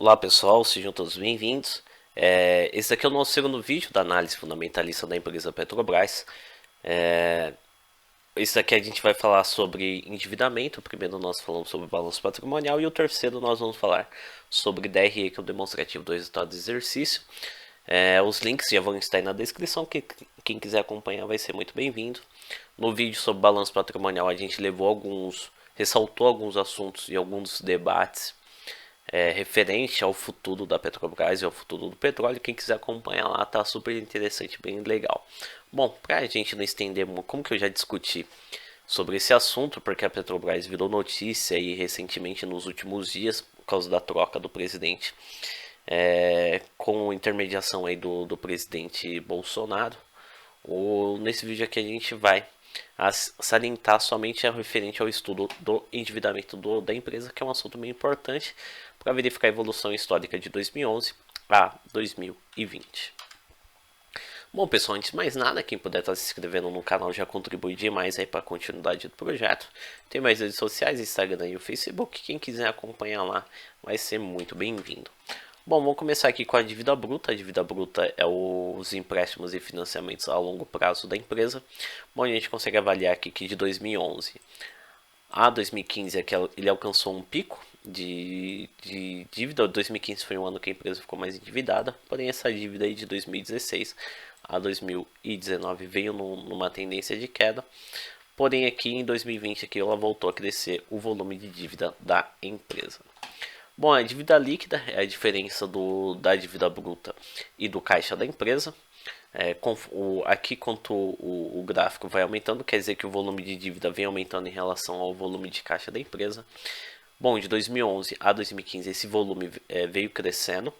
Olá pessoal, sejam todos bem-vindos. Esse aqui é o nosso segundo vídeo da análise fundamentalista da empresa Petrobras. Esse aqui a gente vai falar sobre endividamento. O primeiro nós falamos sobre balanço patrimonial e o terceiro nós vamos falar sobre DRE, que é o demonstrativo do resultado do exercício. Os links já vão estar aí na descrição, que quem quiser acompanhar vai ser muito bem-vindo. No vídeo sobre balanço patrimonial a gente ressaltou alguns assuntos e alguns debates referente ao futuro da Petrobras e ao futuro do petróleo. Quem quiser acompanhar lá, tá super interessante, bem legal. Bom, para a gente não estender muito, como que eu já discuti sobre esse assunto, porque a Petrobras virou notícia aí recentemente nos últimos dias por causa da troca do presidente, com intermediação aí do presidente Bolsonaro. Nesse vídeo aqui a gente vai salientar somente referente ao estudo do endividamento da empresa, que é um assunto bem importante para verificar a evolução histórica de 2011 a 2020. Bom pessoal, antes de mais nada, quem puder estar se inscrevendo no canal já contribui demais aí para a continuidade do projeto. Tem mais redes sociais, Instagram e o Facebook, quem quiser acompanhar lá vai ser muito bem-vindo. Bom, vamos começar aqui com a dívida bruta. A dívida bruta é os empréstimos e financiamentos a longo prazo da empresa. Bom, a gente consegue avaliar aqui que de 2011 a 2015 ele alcançou um pico de dívida. 2015 foi um ano que a empresa ficou mais endividada, porém essa dívida aí de 2016 a 2019 veio numa tendência de queda. Porém aqui em 2020 aqui ela voltou a crescer o volume de dívida da empresa. Bom, a dívida líquida é a diferença da dívida bruta e do caixa da empresa. Aqui, quanto o gráfico vai aumentando, quer dizer que o volume de dívida vem aumentando em relação ao volume de caixa da empresa. Bom, de 2011 a 2015 esse volume veio crescendo,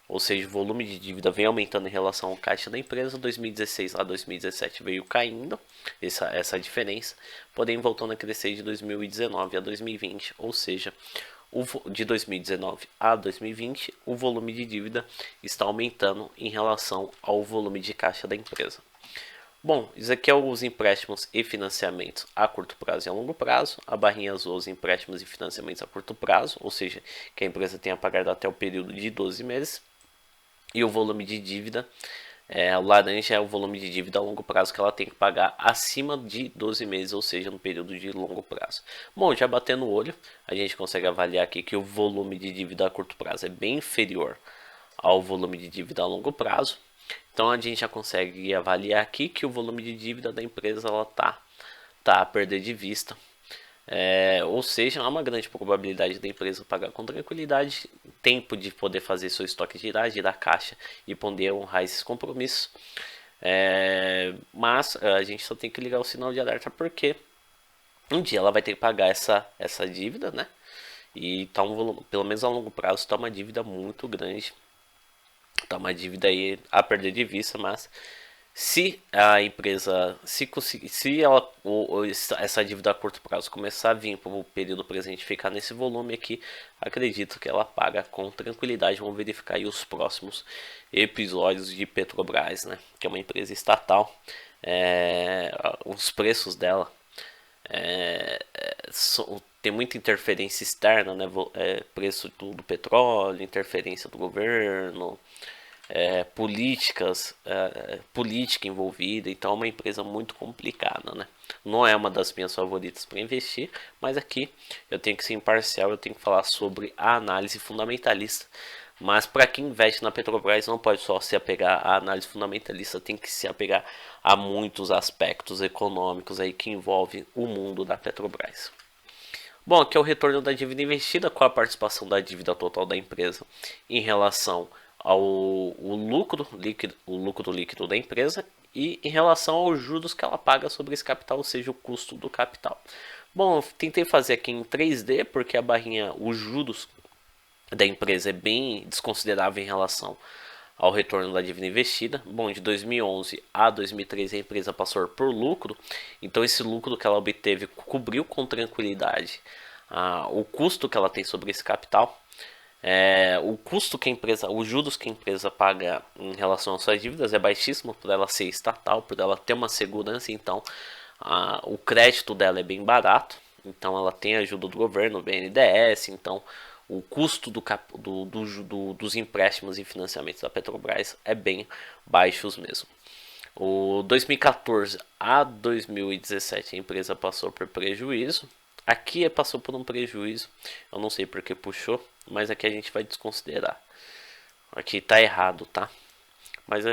ou seja, o volume de dívida vem aumentando em relação ao caixa da empresa. 2016 a 2017 veio caindo essa diferença, porém voltando a crescer de 2019 a 2020, ou seja, de 2019 a 2020, o volume de dívida está aumentando em relação ao volume de caixa da empresa. Bom, isso aqui é os empréstimos e financiamentos a curto prazo e a longo prazo. A barrinha azul, os empréstimos e financiamentos a curto prazo, ou seja, que a empresa tem a pagar até o período de 12 meses. E o volume de dívida, o laranja é o volume de dívida a longo prazo que ela tem que pagar acima de 12 meses, ou seja, no período de longo prazo. Bom, já batendo o olho, a gente consegue avaliar aqui que o volume de dívida a curto prazo é bem inferior ao volume de dívida a longo prazo. Então a gente já consegue avaliar aqui que o volume de dívida da empresa ela tá a perder de vista. Ou seja, há uma grande probabilidade da empresa pagar com tranquilidade, tempo de poder fazer seu estoque girar caixa e poder honrar esses compromissos. Mas a gente só tem que ligar o sinal de alerta, porque um dia ela vai ter que pagar essa dívida, né? E tá um volume, pelo menos a longo prazo, está uma dívida muito grande. Tá uma dívida aí a perder de vista, mas se a empresa, se ela, essa dívida a curto prazo começar a vir para o período presente, ficar nesse volume aqui, acredito que ela paga com tranquilidade. Vamos verificar aí os próximos episódios de Petrobras, né? Que é uma empresa estatal. Os preços dela tem muita interferência externa, né? Preço do petróleo, interferência do governo, política envolvida. Então é uma empresa muito complicada, né? Não é uma das minhas favoritas para investir, mas aqui eu tenho que ser imparcial, eu tenho que falar sobre a análise fundamentalista. Mas para quem investe na Petrobras não pode só se apegar à análise fundamentalista, tem que se apegar a muitos aspectos econômicos aí que envolvem o mundo da Petrobras. Bom, aqui é o retorno da dívida investida, com a participação da dívida total da empresa em relação ao lucro líquido da empresa e em relação aos juros que ela paga sobre esse capital, ou seja, o custo do capital. Bom, eu tentei fazer aqui em 3D, porque a barrinha, os juros da empresa é bem desconsiderável em relação ao retorno da dívida investida. Bom, de 2011 a 2013 a empresa passou por lucro, então esse lucro que ela obteve cobriu com tranquilidade o custo que ela tem sobre esse capital. O custo que a empresa, os juros que a empresa paga em relação às suas dívidas é baixíssimo, por ela ser estatal, por ela ter uma segurança. Então o crédito dela é bem barato, então ela tem a ajuda do governo, BNDES. Então o custo dos empréstimos e financiamentos da Petrobras é bem baixos mesmo. O 2014 a 2017 a empresa passou por prejuízo. Aqui passou por um prejuízo, eu não sei porque puxou, mas aqui a gente vai desconsiderar. Aqui tá errado, tá? Mas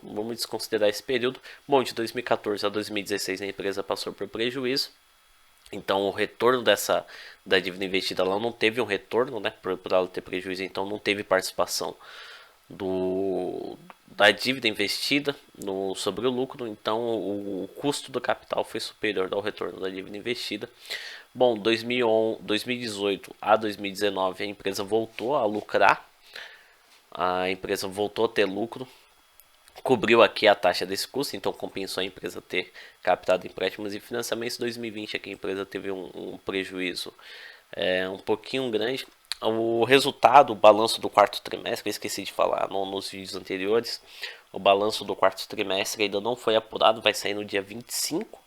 vamos desconsiderar esse período. Bom, de 2014 a 2016 a empresa passou por prejuízo. Então o retorno da dívida investida ela não teve um retorno, né? Por ela ter prejuízo, então não teve participação da dívida investida sobre o lucro. Então o custo do capital foi superior ao retorno da dívida investida. Bom, 2018 a 2019 a empresa voltou a lucrar. A empresa voltou a ter lucro, cobriu aqui a taxa desse custo, então compensou a empresa ter captado empréstimos e financiamentos. Em 2020 aqui a empresa teve um prejuízo um pouquinho grande. O resultado, o balanço do quarto trimestre, eu esqueci de falar nos vídeos anteriores, o balanço do quarto trimestre ainda não foi apurado, vai sair no dia 25.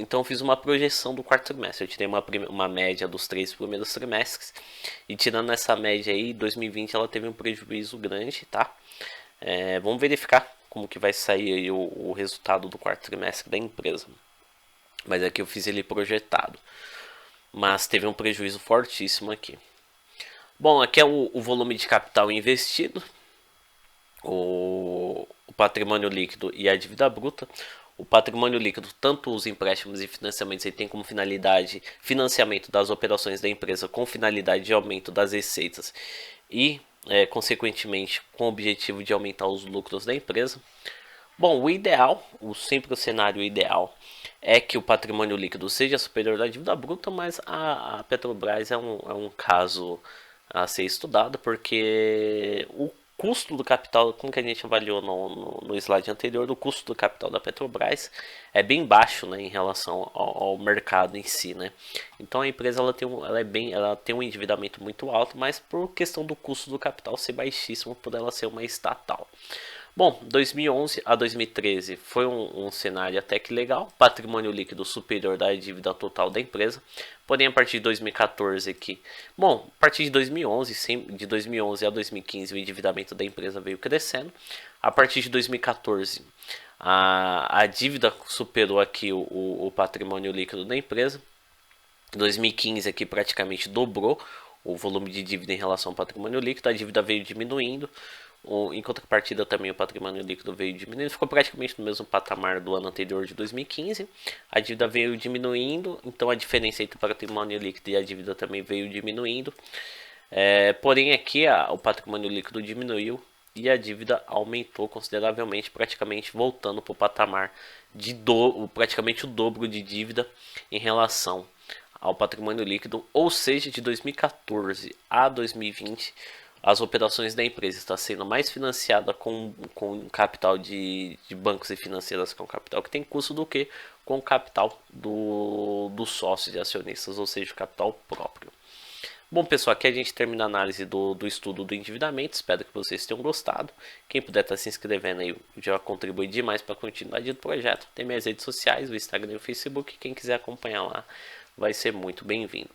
Então eu fiz uma projeção do quarto trimestre, eu tirei uma média dos 3 primeiros trimestres, e tirando essa média aí, 2020 ela teve um prejuízo grande, tá? Vamos verificar como que vai sair aí o resultado do quarto trimestre da empresa. Mas aqui eu fiz ele projetado, mas teve um prejuízo fortíssimo aqui. Bom, aqui é o volume de capital investido, o patrimônio líquido e a dívida bruta. O patrimônio líquido, tanto os empréstimos e financiamentos, ele tem como finalidade financiamento das operações da empresa com finalidade de aumento das receitas e, consequentemente, com o objetivo de aumentar os lucros da empresa. Bom, o ideal, sempre o cenário ideal é que o patrimônio líquido seja superior à dívida bruta, mas a Petrobras é um caso a ser estudado, porque o custo do capital, como que a gente avaliou no slide anterior, o custo do capital da Petrobras é bem baixo, né, em relação ao mercado em si, né? Então a empresa ela tem um endividamento muito alto, mas por questão do custo do capital ser baixíssimo, por ela ser uma estatal. Bom, 2011 a 2013 foi um cenário até que legal, patrimônio líquido superior da dívida total da empresa. Porém, a partir de 2014 aqui, bom, a partir de 2011, de 2011 a 2015 o endividamento da empresa veio crescendo. A partir de 2014 a dívida superou aqui o patrimônio líquido da empresa. 2015 aqui praticamente dobrou o volume de dívida em relação ao patrimônio líquido, a dívida veio diminuindo. Em contrapartida também o patrimônio líquido veio diminuindo, ficou praticamente no mesmo patamar do ano anterior de 2015. A dívida veio diminuindo, então a diferença entre o patrimônio líquido e a dívida também veio diminuindo. Porém aqui o patrimônio líquido diminuiu e a dívida aumentou consideravelmente, praticamente voltando para o patamar de praticamente o dobro de dívida em relação ao patrimônio líquido, ou seja, de 2014 a 2020 as operações da empresa estão sendo mais financiada com capital de bancos e financeiras, que é um capital que tem custo, do que com o capital dos sócios e acionistas, ou seja, o capital próprio. Bom, pessoal, aqui a gente termina a análise do estudo do endividamento. Espero que vocês tenham gostado. Quem puder estar se inscrevendo aí já contribui demais para a continuidade do projeto. Tem minhas redes sociais, o Instagram e o Facebook. Quem quiser acompanhar lá vai ser muito bem-vindo.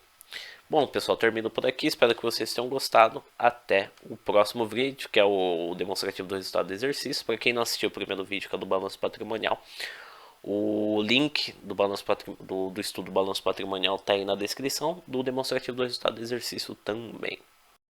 Bom, pessoal, termino por aqui. Espero que vocês tenham gostado. Até o próximo vídeo, que é o demonstrativo do resultado do exercício. Para quem não assistiu o primeiro vídeo, que é do balanço patrimonial, o link do estudo do balanço patrimonial está aí na descrição, do demonstrativo do resultado do exercício também.